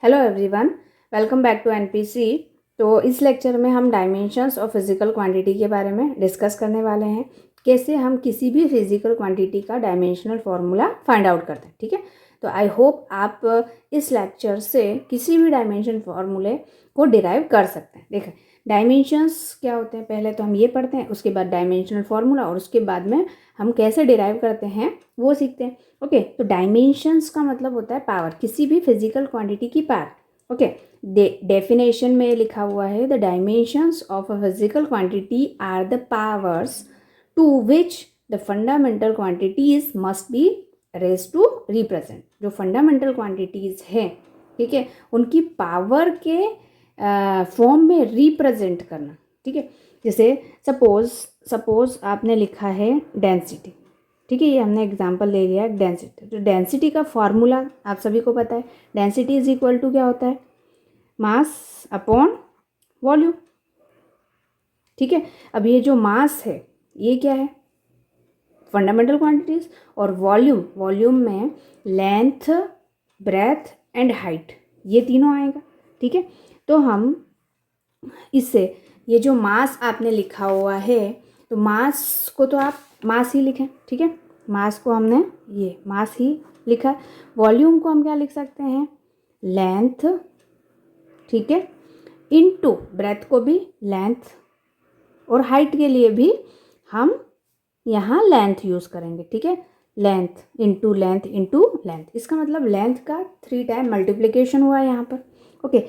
Hello everyone, welcome back to NPC. तो इस lecture में हम डायमेंशंस ऑफ फिजिकल क्वांटिटी के बारे में डिस्कस करने वाले हैं। कैसे हम किसी भी फिजिकल क्वांटिटी का डायमेंशनल फार्मूला फाइंड आउट करते हैं। ठीक है, तो आई होप आप इस लेक्चर से किसी भी डायमेंशन फार्मूले को डिराइव कर सकते हैं। देखें, डायमेंशंस क्या होते हैं पहले तो हम ये पढ़ते हैं, उसके बाद डायमेंशनल फार्मूला, और उसके बाद में हम कैसे डिराइव करते हैं वो सीखते हैं। ओके, तो डायमेंशंस का मतलब होता है पावर, किसी भी फिजिकल क्वांटिटी की पावर। ओके, डेफिनेशन में लिखा हुआ है the dimensions of a physical quantity are the powers to which the fundamental quantities must be raised to represent. जो फंडामेंटल क्वांटिटीज हैं, ठीक है, उनकी पावर के फॉर्म में रिप्रेजेंट करना। ठीक है, जैसे सपोज आपने लिखा है डेंसिटी। ठीक है, ये हमने एग्जांपल ले लिया है डेंसिटी। तो डेंसिटी का फॉर्मूला आप सभी को पता है, डेंसिटी इज इक्वल टू क्या होता है, मास अपॉन वॉल्यूम। ठीक है, अब ये जो मास है ये क्या है, फंडामेंटल क्वांटिटीज, और वॉल्यूम में लेंथ, ब्रेथ एंड हाइट, ये तीनों आएगा। ठीक है, तो हम इससे ये जो मास आपने लिखा हुआ है, तो मास को तो आप मास ही लिखें। ठीक है, मास को हमने ये मास ही लिखा। वॉल्यूम को हम क्या लिख सकते हैं, लेंथ। ठीक है, इनटू ब्रेथ को भी लेंथ, और हाइट के लिए भी हम यहाँ लेंथ यूज़ करेंगे। ठीक है, length into length into length, इसका मतलब लेंथ का 3 टाइम मल्टीप्लिकेशन हुआ है यहाँ पर। ओके,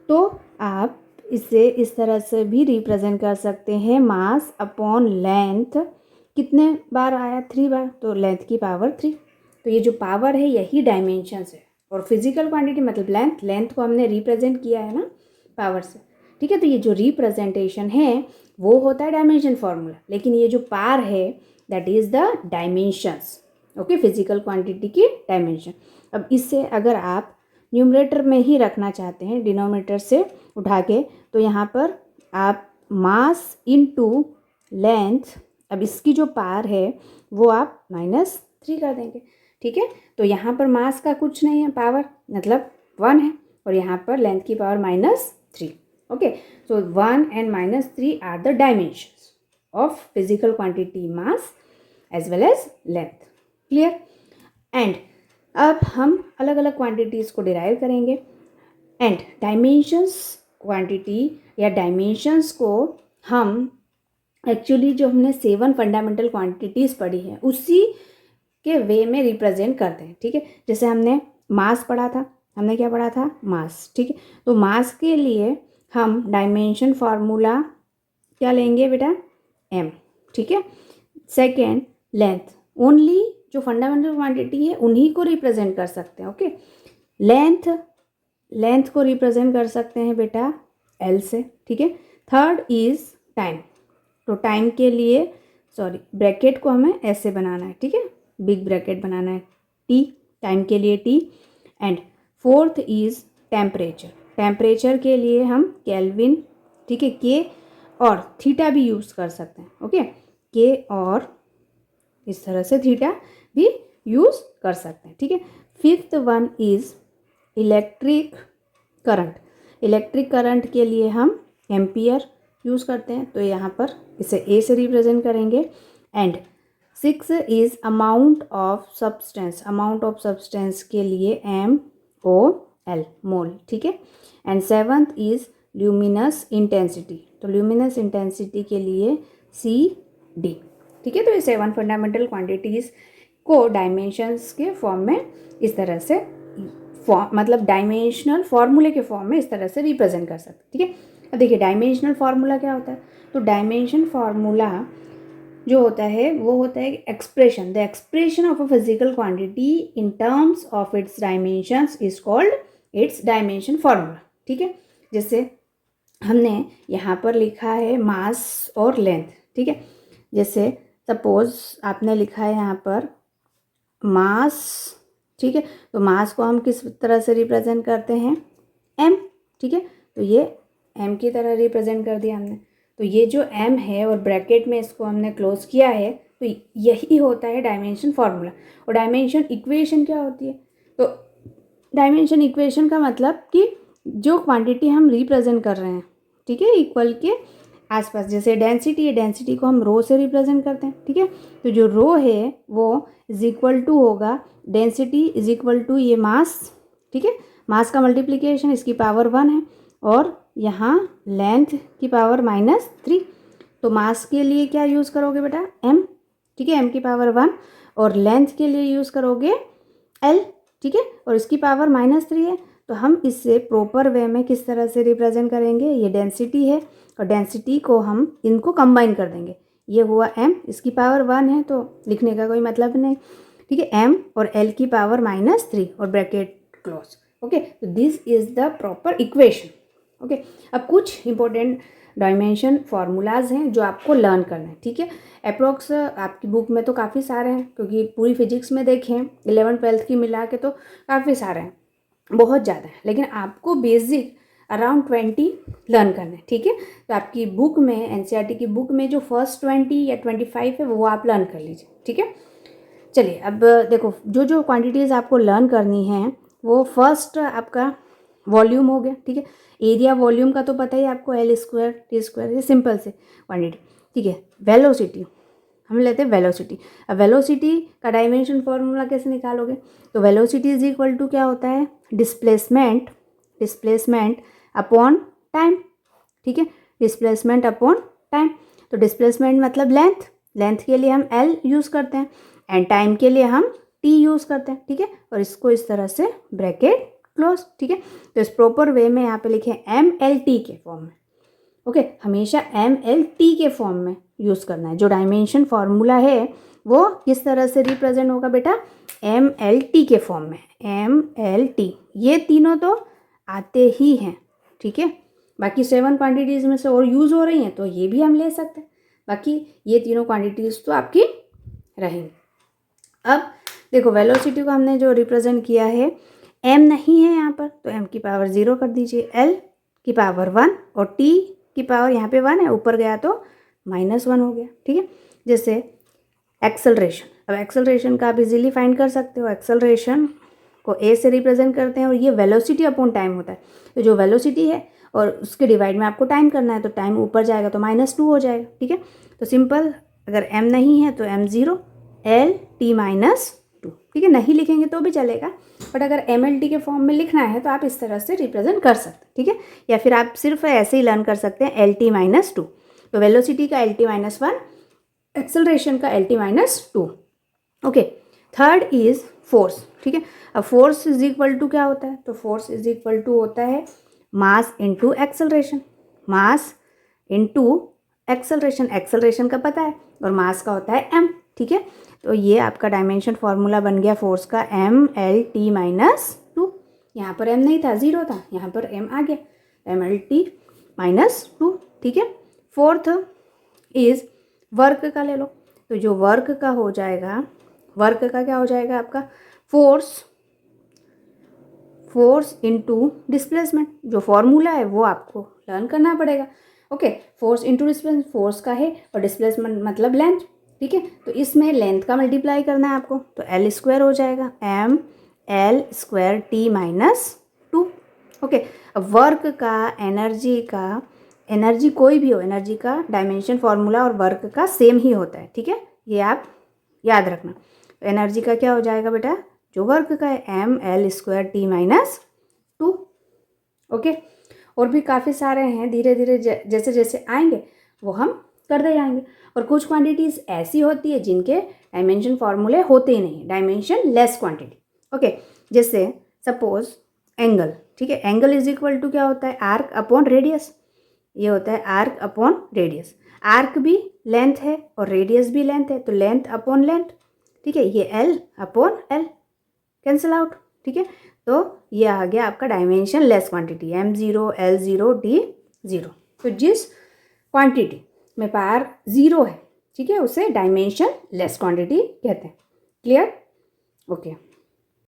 तो आप इसे इस तरह से भी रिप्रेजेंट कर सकते हैं, मास अपॉन लेंथ। कितने बार आया, 3 बार, तो लेंथ की पावर 3। तो ये जो पावर है यही डायमेंशंस है। और फिजिकल क्वांटिटी मतलब लेंथ को हमने रिप्रेजेंट किया है ना पावर से। ठीक है, तो ये जो रिप्रेजेंटेशन है वो होता है डायमेंशन फार्मूला, लेकिन ये जो पार है that is the dimensions. Okay, physical quantity की डायमेंशन। अब इससे अगर आप न्यूमरेटर में ही रखना चाहते हैं, डिनोमिनेटर से उठा के, तो यहाँ पर आप मास इनटू लेंथ, अब इसकी जो पार है वो आप -3 कर देंगे। ठीक है, तो यहाँ पर मास का कुछ नहीं है, पावर मतलब 1 है, और यहाँ पर लेंथ की power -3। Okay, so 1 and -3 are the dimensions of physical quantity mass as well as length. Clear? And अब हम अलग अलग क्वांटिटीज़ को डिराइव करेंगे। एंड डायमेंशंस क्वांटिटी या डायमेंशंस को हम एक्चुअली जो हमने 7 फंडामेंटल क्वांटिटीज़ पढ़ी हैं उसी के वे में रिप्रेजेंट करते हैं। ठीक है, जैसे हमने मास पढ़ा था, हमने क्या पढ़ा था, मास। ठीक है, तो मास के लिए हम डायमेंशन फार्मूला क्या लेंगे बेटा, m। ठीक है, सेकेंड लेंथ, ओनली जो फंडामेंटल क्वांटिटी है उन्हीं को रिप्रेजेंट कर सकते हैं। ओके, लेंथ को रिप्रेजेंट कर सकते हैं बेटा l से। ठीक है, थर्ड इज टाइम, तो टाइम के लिए ब्रैकेट को हमें ऐसे बनाना है। ठीक है, बिग ब्रैकेट बनाना है, t, टाइम के लिए t। And fourth is temperature के लिए हम केल्विन। ठीक है, के और थीटा भी यूज़ कर सकते हैं। ओके, के और इस तरह से थीटा भी यूज़ कर सकते हैं। ठीक है, fifth one is electric current के लिए हम एम्पियर यूज़ करते हैं, तो यहाँ पर इसे ए से रिप्रेजेंट करेंगे। And 6 is amount of substance के लिए MOL, मोल। ठीक है, and 7th is luminous intensity, तो ल्यूमिनस इंटेंसिटी के लिए CD। ठीक है, तो ये 7 फंडामेंटल क्वांटिटीज़ को डायमेंशंस के फॉर्म में इस तरह से मतलब डायमेंशनल फार्मूले के फॉर्म में इस तरह से रिप्रेजेंट कर सकते हैं। ठीक है, अब देखिए डायमेंशनल फार्मूला क्या होता है, तो डायमेंशन फार्मूला जो होता है वो होता है expression, the expression of a physical quantity in terms of its dimensions is called its dimension formula. ठीक है, जैसे हमने यहाँ पर लिखा है मास और लेंथ। ठीक है, जैसे सपोज आपने लिखा है यहाँ पर मास। ठीक है, तो मास को हम किस तरह से रिप्रेजेंट करते हैं, m। ठीक है, तो ये m की तरह रिप्रेजेंट कर दिया हमने, तो ये जो m है और ब्रैकेट में इसको हमने क्लोज किया है, तो यही होता है डायमेंशन फार्मूला। और डायमेंशन इक्वेशन क्या होती है, तो डायमेंशन इक्वेशन का मतलब कि जो क्वांटिटी हम रिप्रेजेंट कर रहे हैं, ठीक है, इक्वल के आसपास, जैसे डेंसिटी है, डेंसिटी को हम रो से रिप्रेजेंट करते हैं, ठीक है। तो जो रो है वो इज इक्वल टू होगा डेंसिटी इज इक्वल टू ये मास, ठीक है, मास का मल्टीप्लिकेशन, इसकी पावर 1 है, और यहाँ लेंथ की पावर -3। तो मास के लिए क्या यूज़ करोगे बेटा, m, ठीक है, m की पावर 1, और लेंथ के लिए यूज़ करोगे l, ठीक है, और इसकी पावर -3 है। तो हम इससे प्रॉपर वे में किस तरह से रिप्रेजेंट करेंगे, ये डेंसिटी है और डेंसिटी को हम इनको कंबाइन कर देंगे, ये हुआ m, इसकी पावर 1 है तो लिखने का कोई मतलब नहीं, ठीक है, m और l की पावर -3 और ब्रैकेट क्लोज। ओके, तो this is the proper equation. Okay, अब कुछ इंपॉर्टेंट डायमेंशन फार्मूलाज हैं जो आपको लर्न करना है, ठीक है। अप्रोक्स आपकी बुक में तो काफ़ी सारे हैं, क्योंकि पूरी फिजिक्स में देखें 11th-12th की मिला के तो काफ़ी सारे हैं, बहुत ज़्यादा है, लेकिन आपको बेसिक अराउंड 20 लर्न करना है, ठीक है। तो आपकी बुक में, एनसीईआरटी की बुक में जो फर्स्ट 20 या 25 है वो आप लर्न कर लीजिए, ठीक है। चलिए अब देखो, जो जो क्वांटिटीज़ आपको लर्न करनी है वो फर्स्ट आपका वॉल्यूम हो गया, ठीक है। एरिया वॉल्यूम का तो पता ही आपको, L² T², ये सिंपल से क्वांटिटी, ठीक है। वेलोसिटी हम लेते हैं, वेलोसिटी। अब वेलोसिटी का डायमेंशन फॉर्मूला कैसे निकालोगे, तो वेलोसिटी इज इक्वल टू क्या होता है, डिस्प्लेसमेंट अपॉन टाइम, ठीक है, डिस्प्लेसमेंट अपॉन टाइम। तो डिस्प्लेसमेंट मतलब लेंथ के लिए हम L यूज़ करते हैं एंड टाइम के लिए हम T यूज़ करते हैं, ठीक है, और इसको इस तरह से ब्रैकेट क्लोज, ठीक है। तो इस प्रॉपर वे में यहाँ पे लिखे MLT के फॉर्म में, ओके, हमेशा MLT के फॉर्म में यूज़ करना है। जो डायमेंशन फार्मूला है वो किस तरह से रिप्रेजेंट होगा बेटा, MLT के फॉर्म में, MLT। ये तीनों तो आते ही हैं, ठीक है, बाकी 7 क्वांटिटीज़ में से और यूज़ हो रही हैं तो ये भी हम ले सकते हैं, बाकी ये तीनों क्वांटिटीज़ तो आपकी रहेंगी। अब देखो, वेलोसिटी को हमने जो रिप्रेजेंट किया है, m नहीं है यहाँ पर तो m की पावर 0 कर दीजिए, l की पावर 1 और t की पावर यहाँ पे 1 है, ऊपर गया तो -1 हो गया, ठीक है। जैसे एक्सेलरेशन, अब एक्सेलरेशन का आप इजीली फाइंड कर सकते हो, एक्सेलरेशन को a से रिप्रेजेंट करते हैं और ये वेलोसिटी अपॉन टाइम होता है। तो जो वेलोसिटी है और उसके डिवाइड में आपको टाइम करना है, तो टाइम ऊपर जाएगा तो -2 हो जाएगा, ठीक है। तो सिंपल, अगर m नहीं है तो m0 l t -2, ठीक है, नहीं लिखेंगे तो भी चलेगा, बट अगर MLT के फॉर्म में लिखना है तो आप इस तरह से रिप्रेजेंट कर सकते हैं, ठीक है, या फिर आप सिर्फ ऐसे ही लर्न कर सकते हैं LT -2। तो वेलोसिटी का LT -1, एक्सेलरेशन का LT -2। Okay, third is force, ठीक है। अब फोर्स इज इक्वल टू क्या होता है, तो फोर्स इज इक्वल टू होता है mass into acceleration, mass into acceleration, acceleration का पता है और मास का होता है m, ठीक है। तो ये आपका डायमेंशन फार्मूला बन गया फोर्स का, MLT -2। यहाँ पर m नहीं था, 0 था, यहाँ पर m आ गया, MLT -2, ठीक है। फोर्थ इज वर्क का ले लो, तो जो वर्क का हो जाएगा, वर्क का क्या हो जाएगा आपका, फोर्स इंटू डिस्प्लेसमेंट। जो फॉर्मूला है वो आपको लर्न करना पड़ेगा, okay. Force into displacement force का है और डिस्प्लेसमेंट मतलब लेंथ, ठीक है। तो इसमें लेंथ का मल्टीप्लाई करना है आपको, तो L² हो जाएगा, ML² T -2, ओके। अब वर्क का, एनर्जी कोई भी हो, एनर्जी का डायमेंशन फार्मूला और वर्क का सेम ही होता है, ठीक है, ये आप याद रखना। तो एनर्जी का क्या हो जाएगा बेटा, जो वर्क का है, ML² T -2, ओके। और भी काफ़ी सारे हैं, धीरे धीरे जैसे जैसे आएंगे वो हम करते जाएंगे। और कुछ क्वांटिटीज़ ऐसी होती है जिनके डायमेंशन फार्मूले होते ही नहीं, डायमेंशन लेस क्वांटिटी, ओके। जैसे सपोज एंगल, ठीक है, एंगल इज इक्वल टू क्या होता है, आर्क अपॉन रेडियस, ये होता है आर्क अपॉन रेडियस। आर्क भी लेंथ है और रेडियस भी लेंथ है, तो लेंथ अपॉन लेंथ, ठीक है, ये L upon L cancel out, ठीक है। तो ये आ गया आपका dimension less quantity, M0 L0 D0। तो जिस क्वांटिटी में पावर 0 है, ठीक है, उसे डायमेंशन लेस क्वांटिटी कहते हैं। Clear, okay.